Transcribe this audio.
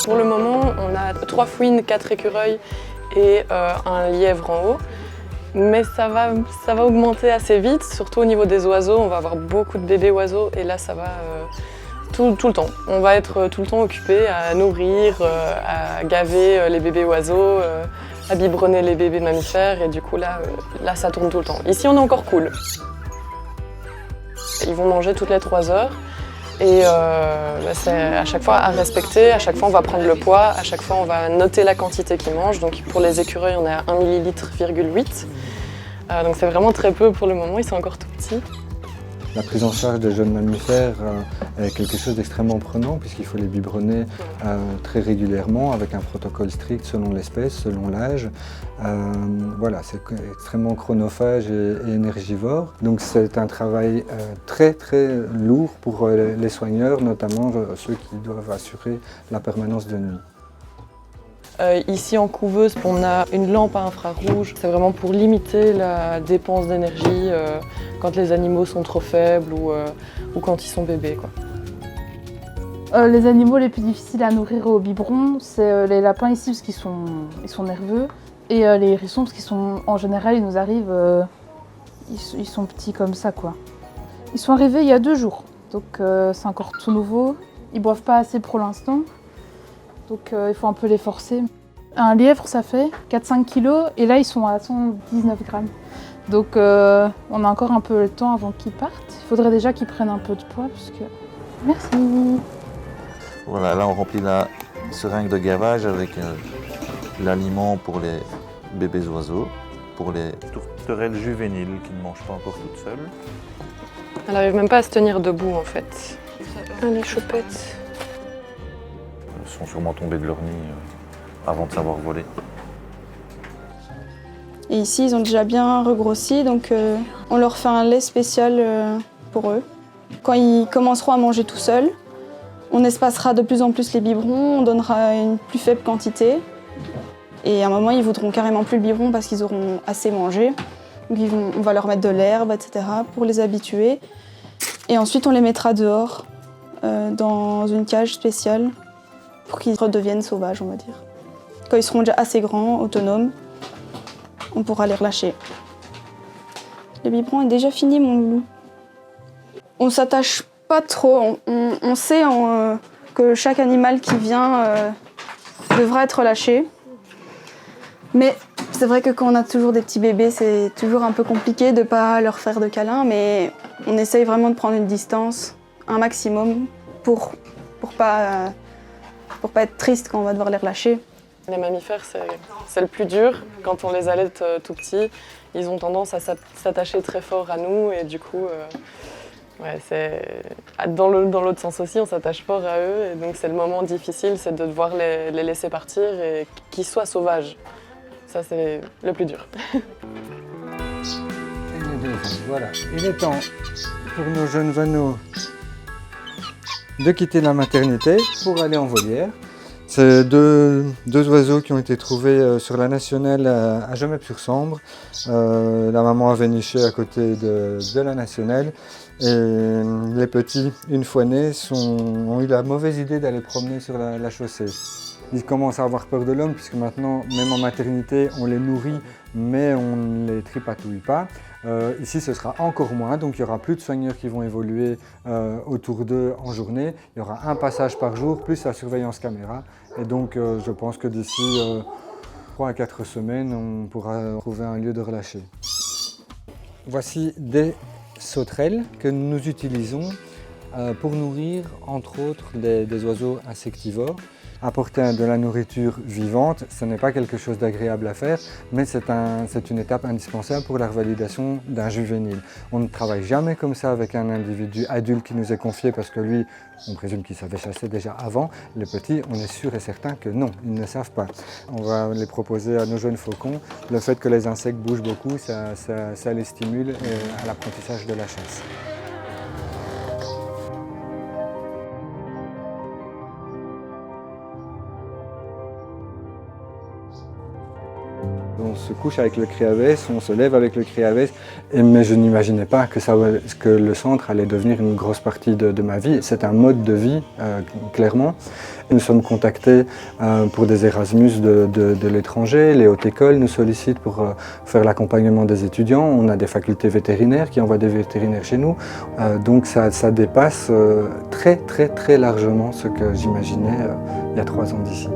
Pour le moment, on a 3 fouines, 4 écureuils et un lièvre en haut. Mais ça va augmenter assez vite, surtout au niveau des oiseaux. On va avoir beaucoup de bébés oiseaux et là, ça va tout le temps. On va être tout le temps occupé à nourrir, à gaver les bébés oiseaux, à biberonner les bébés mammifères et du coup, là, ça tourne tout le temps. Ici, on est encore cool. Ils vont manger toutes les 3 heures. Et c'est à chaque fois à respecter, à chaque fois on va prendre le poids, à chaque fois on va noter la quantité qu'ils mangent. Donc pour les écureuils on est à 1,8 ml. Donc c'est vraiment très peu pour le moment, ils sont encore tout petits. La prise en charge des jeunes mammifères est quelque chose d'extrêmement prenant puisqu'il faut les biberonner très régulièrement avec un protocole strict selon l'espèce, selon l'âge. Voilà, c'est extrêmement chronophage et énergivore. Donc c'est un travail très lourd pour les soigneurs, notamment ceux qui doivent assurer la permanence de nuit. Ici en couveuse, on a une lampe à infrarouge. C'est vraiment pour limiter la dépense d'énergie quand les animaux sont trop faibles ou quand ils sont bébés, quoi. Les animaux les plus difficiles à nourrir au biberon, c'est les lapins ici parce qu'ils sont nerveux et les hérissons parce qu'ils sont, en général, ils nous arrivent, ils sont petits comme ça, quoi. Ils sont arrivés il y a 2 jours, donc c'est encore tout nouveau. Ils boivent pas assez pour l'instant. Donc il faut un peu les forcer. Un lièvre, ça fait 4-5 kg et là ils sont à 119 grammes. Donc on a encore un peu le temps avant qu'ils partent. Il faudrait déjà qu'ils prennent un peu de poids parce que... Merci. Voilà, là on remplit la seringue de gavage avec l'aliment pour les bébés oiseaux, pour les tourterelles juvéniles qui ne mangent pas encore toutes seules. Elle n'arrive même pas à se tenir debout en fait. Elle est choupette. Elles sont sûrement tombées de leur nid avant de savoir voler. Et ici, ils ont déjà bien regrossi, donc on leur fait un lait spécial pour eux. Quand ils commenceront à manger tout seuls, on espacera de plus en plus les biberons, on donnera une plus faible quantité. Et à un moment, ils voudront carrément plus le biberon parce qu'ils auront assez mangé. Donc on va leur mettre de l'herbe, etc. pour les habituer. Et ensuite, on les mettra dehors, dans une cage spéciale, pour qu'ils redeviennent sauvages, on va dire. Quand ils seront déjà assez grands, autonomes, on pourra les relâcher. Le biberon est déjà fini, mon loup. On s'attache pas trop. On sait que chaque animal qui vient devra être relâché. Mais c'est vrai que quand on a toujours des petits bébés, c'est toujours un peu compliqué de ne pas leur faire de câlins. Mais on essaye vraiment de prendre une distance, un maximum, pour pas être triste quand on va devoir les relâcher. Les mammifères, c'est le plus dur. Quand on les allaite tout petits, ils ont tendance à s'attacher très fort à nous et du coup, dans l'autre sens aussi, on s'attache fort à eux. Et donc c'est le moment difficile, c'est de devoir les laisser partir et qu'ils soient sauvages. Ça, c'est le plus dur. Voilà, il est temps pour nos jeunes vanneaux de quitter la maternité pour aller en volière. C'est deux oiseaux qui ont été trouvés sur la nationale à Gemep-sur-Sambre. La maman avait niché à côté de la nationale. Et les petits, une fois nés, ont eu la mauvaise idée d'aller promener sur la chaussée. Ils commencent à avoir peur de l'homme puisque maintenant, même en maternité, on les nourrit mais on ne les tripatouille pas. Ici, ce sera encore moins, donc il n'y aura plus de soigneurs qui vont évoluer autour d'eux en journée. Il y aura un passage par jour, plus la surveillance caméra. Et donc, je pense que d'ici 3 à 4 semaines, on pourra trouver un lieu de relâcher. Voici des sauterelles que nous utilisons pour nourrir, entre autres, des oiseaux insectivores. Apporter de la nourriture vivante, ce n'est pas quelque chose d'agréable à faire, mais c'est une étape indispensable pour la revalidation d'un juvénile. On ne travaille jamais comme ça avec un individu adulte qui nous est confié parce que lui, on présume qu'il savait chasser déjà avant. Les petits, on est sûr et certain que non, ils ne savent pas. On va les proposer à nos jeunes faucons. Le fait que les insectes bougent beaucoup, ça les stimule à l'apprentissage de la chasse. On se couche avec le Criabès, on se lève avec le Criabès, mais je n'imaginais pas que le centre allait devenir une grosse partie de ma vie. C'est un mode de vie, clairement. Nous sommes contactés pour des Erasmus de l'étranger, les hautes écoles nous sollicitent pour faire l'accompagnement des étudiants. On a des facultés vétérinaires qui envoient des vétérinaires chez nous. Donc ça dépasse très très très largement ce que j'imaginais il y a 3 ans d'ici.